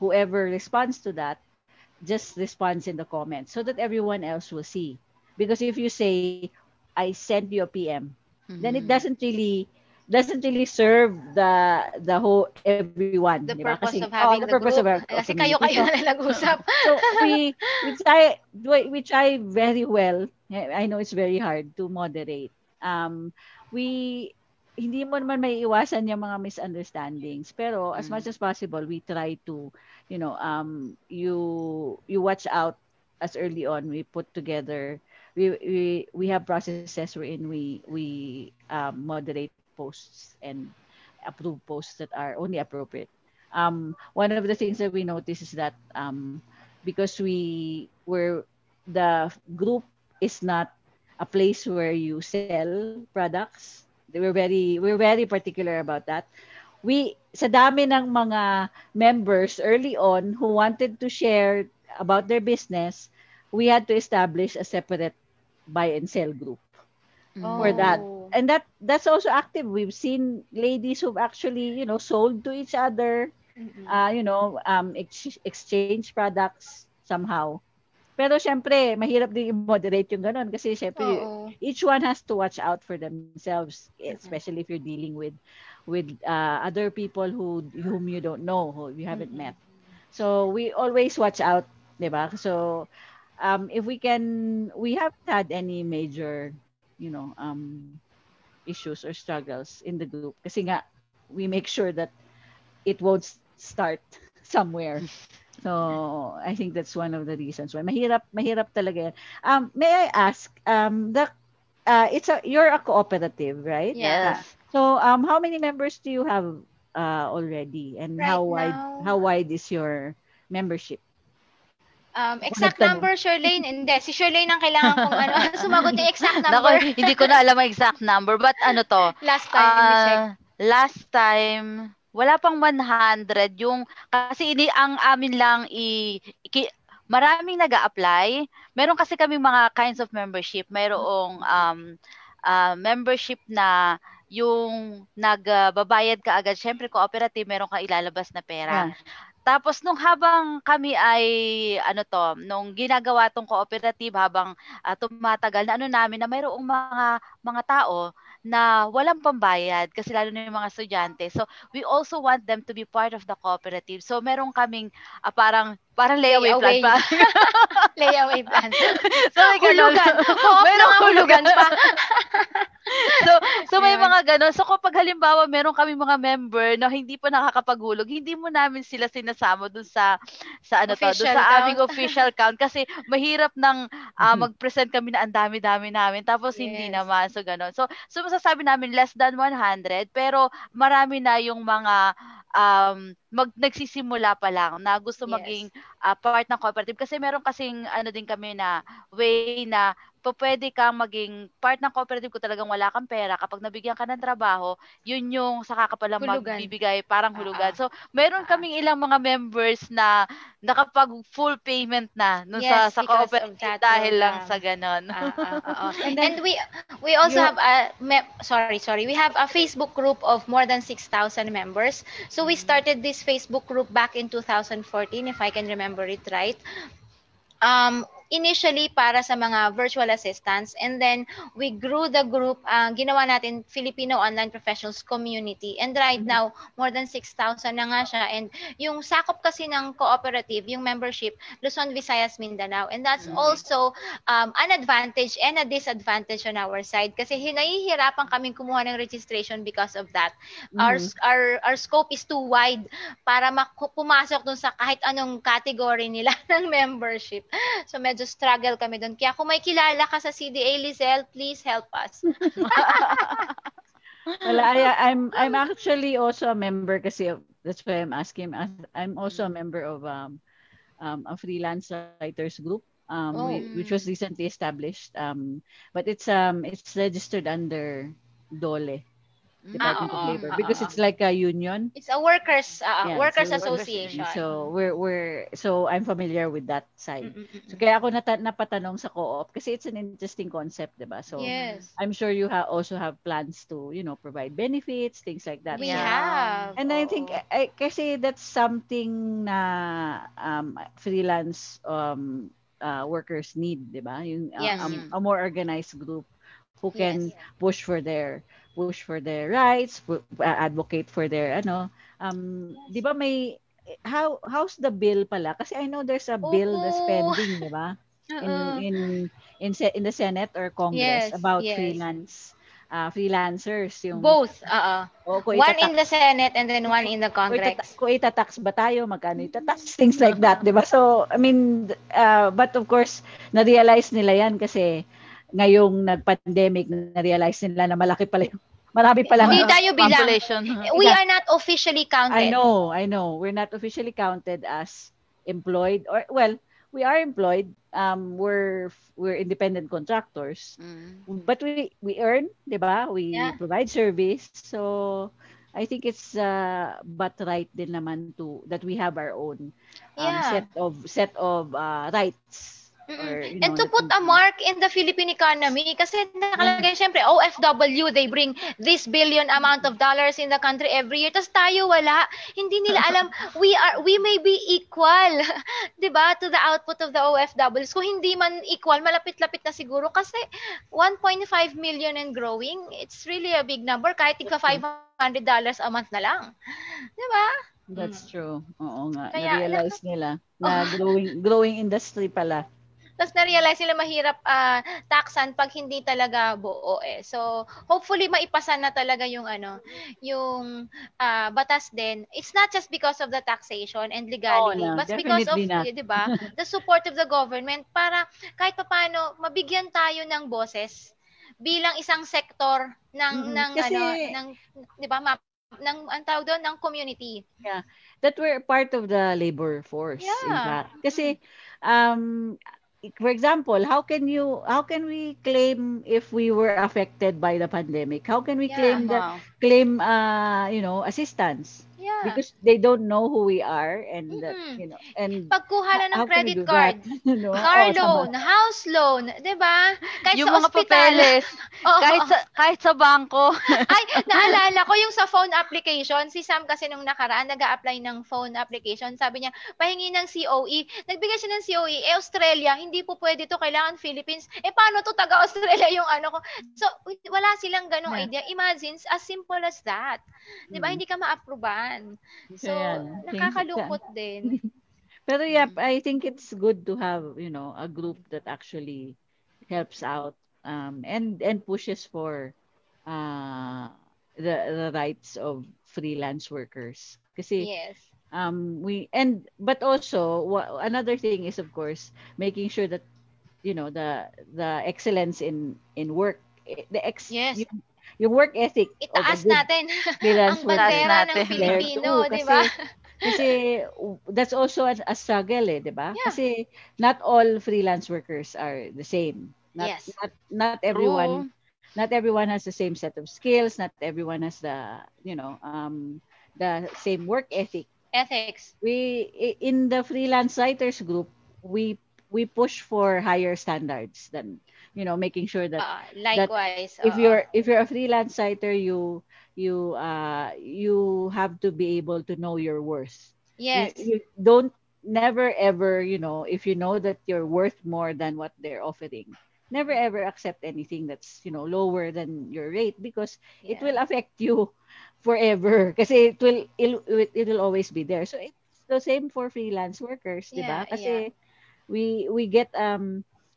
whoever responds to that, just responds in the comments so that everyone else will see. Because if you say, I sent you a PM, then it doesn't really serve the whole everyone. The diba? purpose Kasi, of having the the purpose group. of Kasi kayo-kayo na nag-usap. So we try very well. I know it's very hard to moderate. Hindi mo naman may iwasan yung mga misunderstandings, pero as much as possible we try to you watch out as early on. We put together we have processes wherein we moderate posts and approve posts that are only appropriate. One of the things that we notice is that because the group is not a place where you sell products. We're very particular about that. Sa dami ng mga members early on who wanted to share about their business, we had to establish a separate buy and sell group for that. And that's also active. We've seen ladies who've actually, sold to each other, exchange products somehow. Pero syempre, mahirap din i-moderate yung ganun kasi syempre, each one has to watch out for themselves, especially if you're dealing with other people whom you don't know, who you haven't met. So we always watch out, diba? So if we haven't had any major, issues or struggles in the group kasi nga we make sure that it won't start somewhere. So I think that's one of the reasons why mahirap talaga. May I ask, you're a cooperative, right? Yeah. So how many members do you have already, and Right how wide is your membership? Exact number, Shirlane? Hindi, si Shirlane ang kailangan kong sumagot yung exact number. Naku, hindi ko na alam ang exact number, but Last time we checked. Last time, wala pang 100 kasi ang amin lang maraming nag-a-apply. Meron kasi kami mga kinds of membership. Mayroong membership na yung nagbabayad ka agad. Syempre cooperative, meron kang ilalabas na pera. Yeah. Tapos nung habang kami ay nung ginagawa tong cooperative, habang tumatagal na namin na mayroong mga tao na walang pambayad kasi lalo na yung mga estudyante. So we also want them to be part of the cooperative. So meron kaming parang layaway plan pa. Layaway plan. So may hulugan. Merong hulugan pa. So may mga ganon. So kapag halimbawa meron kami mga member na hindi pa nakakapaghulog, hindi mo namin sila sinasama dun sa aming official count kasi mahirap nang mag-present kami na ang dami-dami namin tapos hindi naman. So ganon. So masasabi namin less than 100 pero marami na yung mga nagsisimula pa lang na gusto maging part ng cooperative kasi meron kasing ano din kami na way na pwede kang maging part ng cooperative kung talagang wala kang pera. Kapag nabigyan ka ng trabaho, yun yung saka ka pala magbibigay parang hulugan. So, meron kaming ilang mga members na nakapag full payment na nun sa cooperative dahil lang sa ganon. And we also have we have a Facebook group of more than 6,000 members. So we started this Facebook group back in 2014, if I can remember it right. Initially para sa mga virtual assistants, and then we grew the group, ginawa natin Filipino Online Professionals Community, and right now more than 6,000 na nga siya. And yung sakop kasi ng cooperative, yung membership, Luzon, Visayas, Mindanao, and that's also an advantage and a disadvantage on our side kasi nahihirapan kaming kumuha ng registration because of that. Our scope is too wide para pumasok dun sa kahit anong category nila ng membership. So medyo struggle kami doon. Kaya kung may kilala ka sa CDA, Lizelle, please help us. Well, I'm actually also a member kasi that's why I'm asking. I'm also a member of a freelance writers group which was recently established. But it's registered under DOLE. Department of Labor, because it's like a union. It's a workers association. So so I'm familiar with that side. So kaya ako napatanong sa co-op kasi it's an interesting concept, diba? So I'm sure you also have plans to, provide benefits, things like that. We have. And I think kasi that's something na freelance workers need, diba? Yung a more organized group who can push for their rights, advocate for their di ba how's the bill pala? Kasi I know there's a bill that's pending, di ba? In the Senate or Congress about freelancers, yung both. One in the Senate and then one in the Congress. Kung itatax ba tayo, magkano itatax, things like that, di ba? So I mean, but of course na-realize nila yan kasi ngayong nag-pandemic, na-realize nila na marami pa lang hindi tayo bilang. We are not officially counted. I know. We're not officially counted as employed, or well, we are employed. We're independent contractors. But we earn, 'di ba? We provide service. So I think it's but right din naman that we have our own set of rights. And to put a mark in the Philippine economy, kasi nakalagay syempre OFW, they bring this billion amount of dollars in the country every year, tapos tayo wala. Hindi nila alam we may be equal, 'di ba, to the output of the OFWs. Kung hindi man equal, malapit-lapit na siguro kasi 1.5 million and growing, it's really a big number kahit tigpa $500 a month na lang. 'Di ba? That's true. Oo nga. Na-realize nila na growing industry pala. Tapos na-realize nila mahirap taxan pag hindi talaga buo eh. So, hopefully maipasa na talaga yung batas din. It's not just because of the taxation and legality, but because of, 'di ba, the support of the government para kahit papaano mabigyan tayo ng boses bilang isang sektor ng 'di ba, ang tawag doon ng community. Yeah. That we're part of the labor force, in fact. Kasi for example, how can we claim if we were affected by the pandemic? How can we claim assistance? Yeah. Because they don't know who we are and and pagkuha lang ng credit card, car loan, house loan, 'di ba? Kahit yung sa mga ospital, papeles, kahit sa bangko. Ay, naalala ko yung sa phone application, si Sam kasi nung nakaraan nag-a-apply ng phone application, sabi niya, pahingi ng COE. Nagbigay siya ng COE, Australia, hindi po pwede to, kailangan Philippines. Paano to taga-Australia yung ko? So, wala silang ganong idea. Imagine, as simple as that. 'Di ba? Hindi ka ma-approvean. So, nakakalungkot din. Pero I think it's good to have, a group that actually helps out and pushes for the rights of freelance workers. Kasi but also another thing is, of course, making sure that the excellence in work, yung work ethic of a Itaas good natin freelance ang worker. bandera ng natin. There Filipino, too, di ba? kasi that's also a struggle, eh, 'di ba? Yeah. Kasi not all freelance workers are the same. Yes. Not True. everyone has the same set of skills. Not everyone has the same work ethic. Ethics. In the freelance writers group, we push for higher standards than, making sure that Likewise. if you're a freelance writer, you have to be able to know your worth. Yes. You don't never ever, if you know that you're worth more than what they're offering, never ever accept anything that's, lower than your rate, because it Yeah. will affect you forever, kasi it will always be there. So it's the same for freelance workers, 'di ba? Yeah. Kasi we get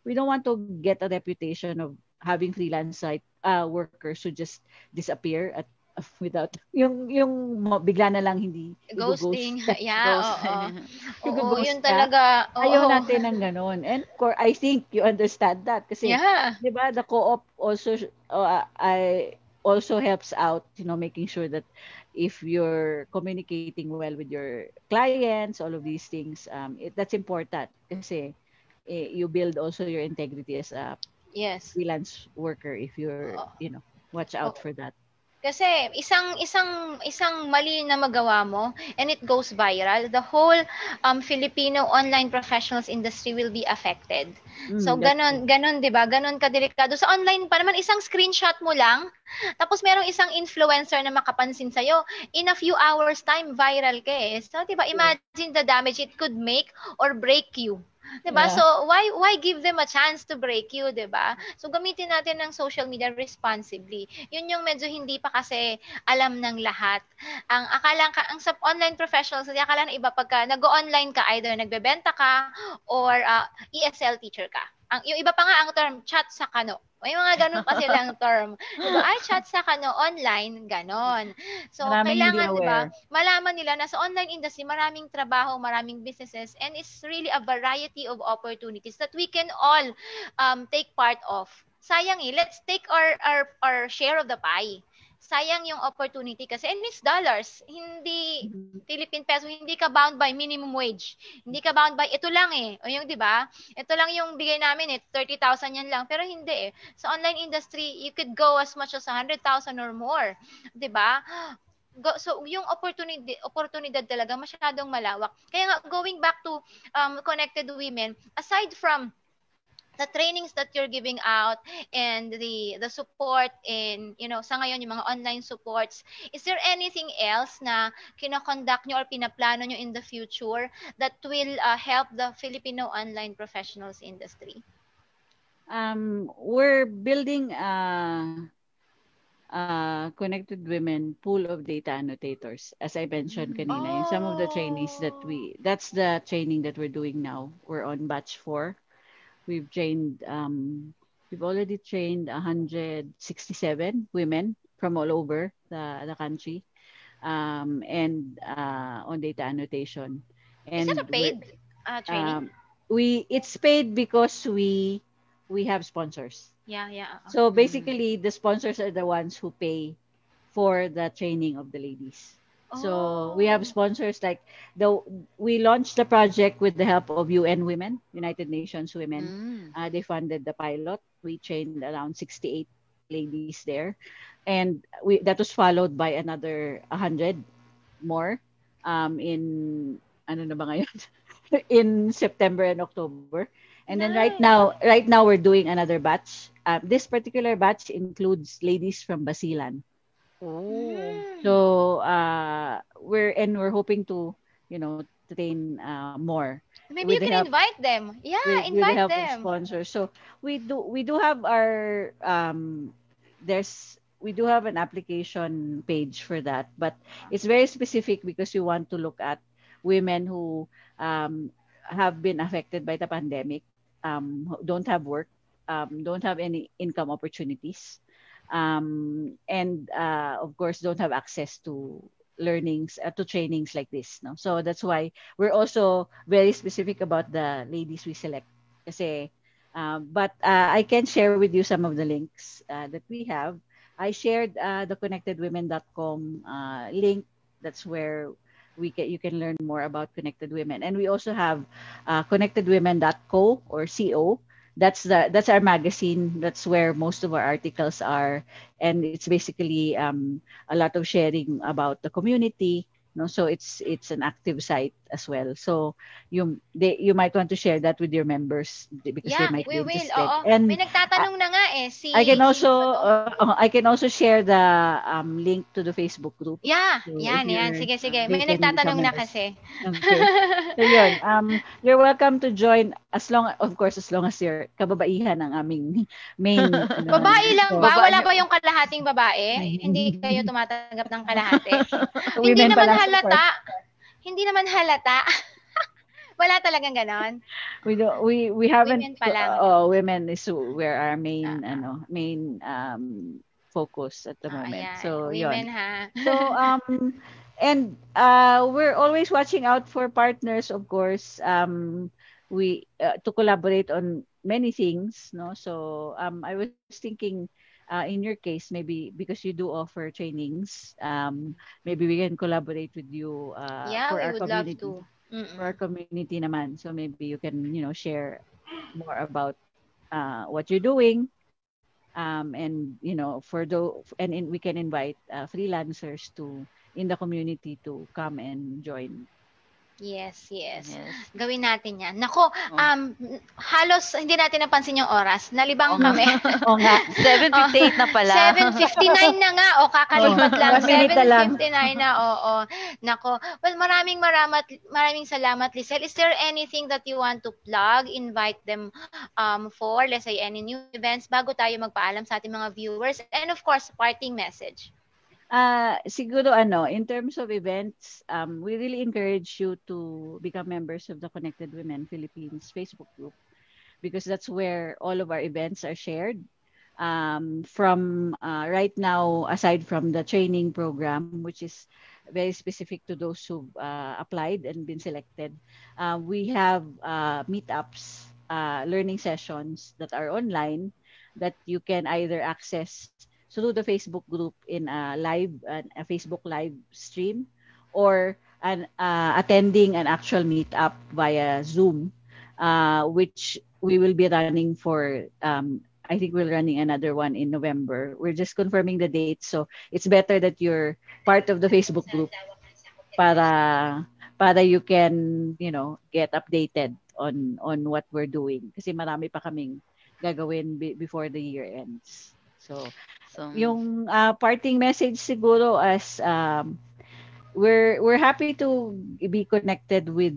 we don't want to get a reputation of having freelance site workers who just disappear at without bigla na lang hindi Ghosting. i-ghost. Yeah, Ghost. oo. Oo, I-ghost yun ka. talaga. Ayaw Oo. natin ng ganun. And I think you understand that, kasi Yeah. 'di ba, the co-op also I also helps out, making sure that if you're communicating well with your clients, all of these things, that's important, kasi you build also your integrity as a Yes. freelance worker if you're, Oo. watch out for that. Kasi isang mali na magawa mo and it goes viral, the whole Filipino online professionals industry will be affected. So That's ganon 'di ba? Ganon kadelikado. Sa online pa naman, isang screenshot mo lang, tapos merong isang influencer na makapansin sa in a few hours time viral ka eh. So 'di ba, imagine the damage it could make or break you. 'Di ba? Yeah. So why give them a chance to break you, 'di ba? So gamitin natin ng social media responsibly. Yun yung medyo hindi pa kasi alam ng lahat. Ang sa online professionals, akala ng iba pagka nag-online ka, either nagbebenta ka or ESL teacher ka. Yung iba pa nga ang term, chat sa kano. May mga ganun pa silang term. Diba? Ay, chat sa kano, online, ganon. So, Maraming hindi kailangan, diba, aware. malaman nila na sa online industry, maraming trabaho, maraming businesses, and it's really a variety of opportunities that we can all take part of. Sayang let's take our share of the pie. Sayang yung opportunity kasi, and it's dollars, hindi Philippine peso, hindi ka bound by minimum wage. Hindi ka bound by, ito lang o yung, di ba? Ito lang yung bigay namin 30,000 yan lang. Pero hindi Sa online industry, you could go as much as 100,000 or more. Di ba? So, yung oportunidad talaga masyadong malawak. Kaya nga, going back to Connected Women, aside from the trainings that you're giving out and the support in, sa ngayon yung mga online supports, is there anything else na kinoconduct nyo or pinaplano nyo in the future that will help the Filipino online professionals industry? We're building Connected Women pool of data annotators, as I mentioned kanina. In some of the trainings that's the training that we're doing now. We're on batch 4. We've already trained 167 women from all over the country, and on data annotation. And is that a paid training? It's paid because we have sponsors. Yeah. So basically, the sponsors are the ones who pay for the training of the ladies. So we have sponsors like we launched the project with the help of UN Women, United Nations Women. They funded the pilot. We trained around 68 ladies there, and that was followed by another 100 more in ano na ba ngayon? In September and October. And then right now we're doing another batch. This particular batch includes ladies from Basilan. So we're hoping to train more. Maybe you can invite them. Yeah, with the invite help of them. sponsors. So we do have our we do have an application page for that, but it's very specific because we want to look at women who have been affected by the pandemic, don't have work, don't have any income opportunities, and of course don't have access to learnings, to trainings like this. No, so that's why we're also very specific about the ladies we select. Kasi, but I can share with you some of the links that we have. I shared the connectedwomen.com link. That's where you can learn more about Connected Women. And we also have connectedwomen.co or co. That's our magazine. That's where most of our articles are, and it's basically a lot of sharing about the community. No, so it's an active site as well. So you might want to share that with your members because they Yeah, might we be will. interested. Oo. May And nagtatanong na nga I can sino ba 'to? I can also share the link to the Facebook group. Yeah, So if yan, yan. you're Sige, sige. they May can become nagtatanong na members. kasi. Okay. So yun, you're welcome to join as long as you're kababaihan ng aming main Babae lang so, ba? Wala Babae. ba yung kalahating babae? Hindi kayo tumatanggap ng kalahati? Hindi women pa naman lang so far. halata. Hindi naman halata. Wala talagang ganon. We haven't Women pa lang. women is where our main Ah, main focus at the moment. ayan. So Women yun. ha. So and we're always watching out for partners, of course. We to collaborate on many things, no. So I was thinking in your case, maybe because you do offer trainings, maybe we can collaborate with you Yeah, for we our would love community. to. For our community naman. So maybe you can, share more about what you're doing. And we can invite freelancers to in the community to come and join. Yes, yes. Yes. Gawin natin yan. Nako, halos hindi natin napansin yung oras. Nalibang Oo nga. kami. Oo nga. 7:58 na pala. 7:59 na nga. O, kakalipat lang. 1 minute na lang. 7:59 na. Oo. Nako. Well, maraming salamat, Lizelle. Is there anything that you want to plug? Invite them for, let's say, any new events bago tayo magpaalam sa ating mga viewers? And of course, parting message. Siguro in terms of events, we really encourage you to become members of the Connected Women Philippines Facebook group because that's where all of our events are shared. From right now, aside from the training program, which is very specific to those who've applied and been selected, we have meetups, learning sessions that are online that you can either access through the Facebook group in a Facebook live stream or attending an actual meetup via Zoom, which we will be running for I think we're running another one in November. We're just confirming the date, so it's better that you're part of the Facebook group para you can, get updated on what we're doing kasi marami pa kaming gagawin before the year ends. So yung parting message siguro as we're happy to be connected with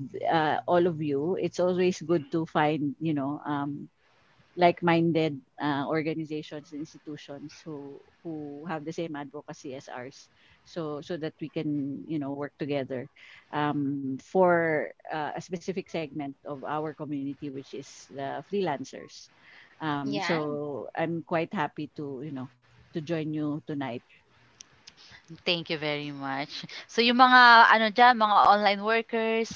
all of you. It's always good to find, like-minded organizations and institutions who have the same advocacy as ours, so that we can work together for a specific segment of our community, which is the freelancers. So I'm quite happy to join you tonight. Thank you very much. So yung mga mga online workers,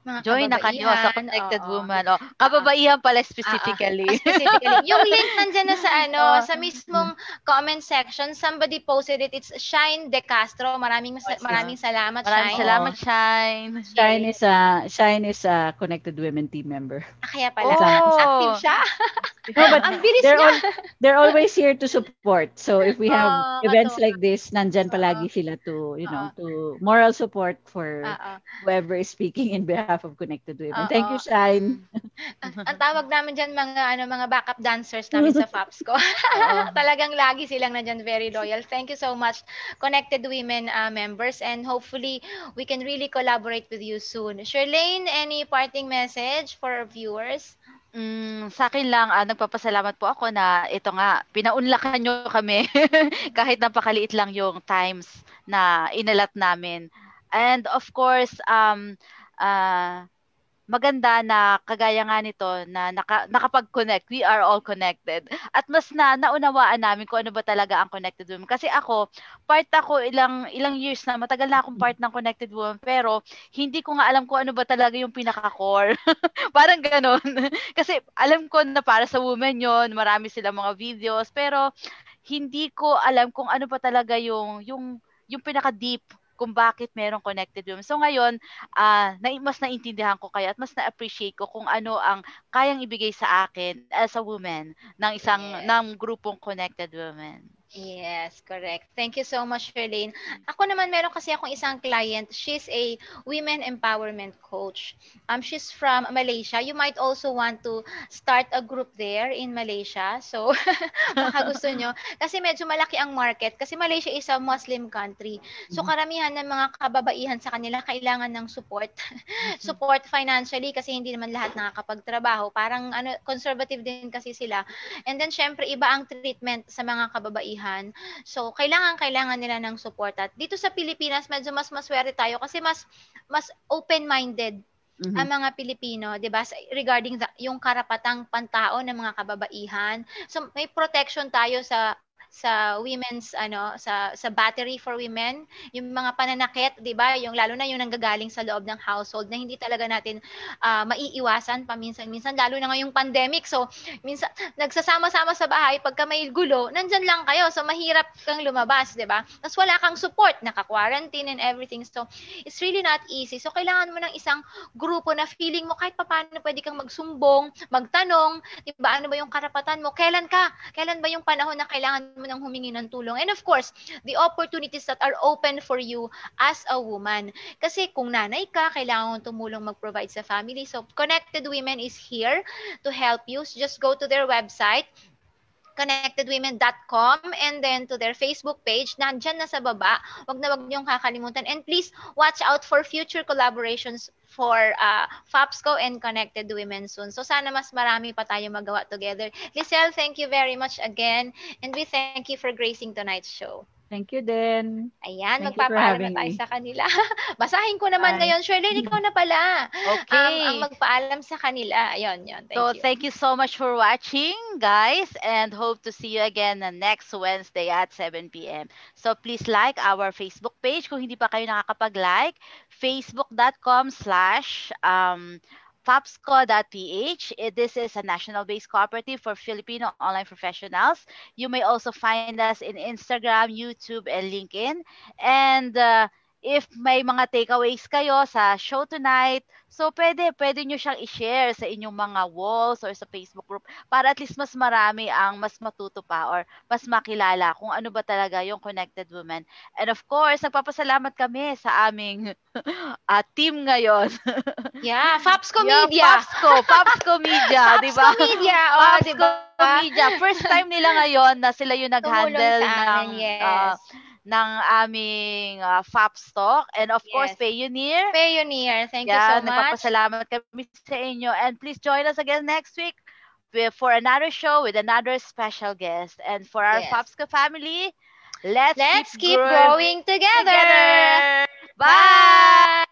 Mga join na kayo sa kababaihan, Connected oo. Woman. Kababaihan pala specifically. Specifically. Yung link nandyan na sa mismong comment section. Somebody posted it. It's Shine De Castro. Maraming salamat, Maraming Shine. salamat, Shine. Shine is a Connected Women team member. Kaya pala. Oh. Active siya. No, but Ang bilis niya. they're always here to support. So if we have events katuwa. like this, nandyan palagi sila to, to moral support for whoever is speaking in behalf of Connected Women. Thank you, Shine. Ang tawag namin dyan mga backup dancers namin sa FAPS ko. Talagang lagi silang nandyan, very loyal. Thank you so much, Connected Women members, and hopefully we can really collaborate with you soon. Shirlane, any parting message for our viewers? Sa akin lang, nagpapasalamat po ako na ito nga, pinaunlakan nyo kami kahit napakaliit lang yung times na inalat namin. And of course, maganda na kagaya nga nito na nakapag-connect. We are all connected. At mas naunawaan namin kung ano ba talaga ang Connected Women. Kasi part ako ilang years na, matagal na akong part ng Connected Women, pero hindi ko nga alam kung ano ba talaga yung pinaka-core. Parang ganon. Kasi alam ko na para sa women yon, marami silang mga videos, pero hindi ko alam kung ano pa talaga yung pinaka-deep kung bakit merong connected women. So ngayon, mas naintindihan ko kaya at mas na-appreciate ko kung ano ang kayang ibigay sa akin as a woman ng grupong connected women. Yes, correct. Thank you so much, Charlene. Ako naman, meron kasi akong isang client. She's a women empowerment coach. She's from Malaysia. You might also want to start a group there in Malaysia. So, baka gusto nyo. Kasi medyo malaki ang market. Kasi Malaysia is a Muslim country. So, karamihan ng mga kababaihan sa kanila kailangan ng support. Support financially kasi hindi naman lahat nakakapagtrabaho. Parang conservative din kasi sila. And then, syempre, iba ang treatment sa mga kababaihan. So, kailangan nila ng support. At dito sa Pilipinas, medyo mas maswerte tayo kasi mas open-minded ang mga Pilipino, 'di ba? Regarding yung karapatang pantao ng mga kababaihan. So, may protection tayo sa women's sa battery for women, yung mga pananakit, 'di ba? Yung lalo na yung nanggagaling sa loob ng household na hindi talaga natin maiiwasan paminsan-minsan, lalo na ngayong pandemic. So minsan nagsasama-sama sa bahay, pagka may gulo, nandyan lang kayo. So mahirap kang lumabas, 'di ba? Tapos wala kang support, naka-quarantine and everything. So it's really not easy. So kailangan mo ng isang grupo na feeling mo kahit papaano pwede kang magsumbong, magtanong, 'di ba? Ano ba yung karapatan mo? Kailan ba yung panahon na kailangan mo nang humingi ng tulong? And of course, the opportunities that are open for you as a woman. Kasi kung nanay ka, kailangan mong tumulong mag-provide sa family. So, Connected Women is here to help you. So, just go to their website, connectedwomen.com, and then to their Facebook page. Nandyan na sa baba. Wag niyong kakalimutan. And please watch out for future collaborations for FAPSCO and Connected Women soon. So sana mas marami pa tayo magawa together. Lizelle, thank you very much again. And we thank you for gracing tonight's show. Thank you din. Ayan, magpapaalam na tayo sa kanila. Basahin ko naman ngayon. Charlene, ikaw na pala. Okay. Ang magpaalam sa kanila. Ayun. Thank you so much for watching, guys, and hope to see you again next Wednesday at 7 p.m. So please like our Facebook page. Kung hindi pa kayo nakakapag-like, facebook.com/fapsco.ph. This is a national-based cooperative for Filipino online professionals. You may also find us in Instagram, YouTube, and LinkedIn. And if may mga takeaways kayo sa show tonight, so pwede nyo siyang i-share sa inyong mga walls or sa Facebook group para at least mas marami ang mas matuto pa or mas makilala kung ano ba talaga yung Connected Women. And of course, nagpapasalamat kami sa aming team ngayon. Yeah, FAPSCO Media. FAPSCO Media, di ba? FAPSCO Media, di ba? Media. First time nila ngayon na sila yung nag-handle ng aming FAPS Talk. And of course, Payoneer. Thank you so much. Nagpapasalamat kami sa inyo. And please join us again next week for another show with another special guest. And for our FAPSCO family, let's keep growing together. Bye!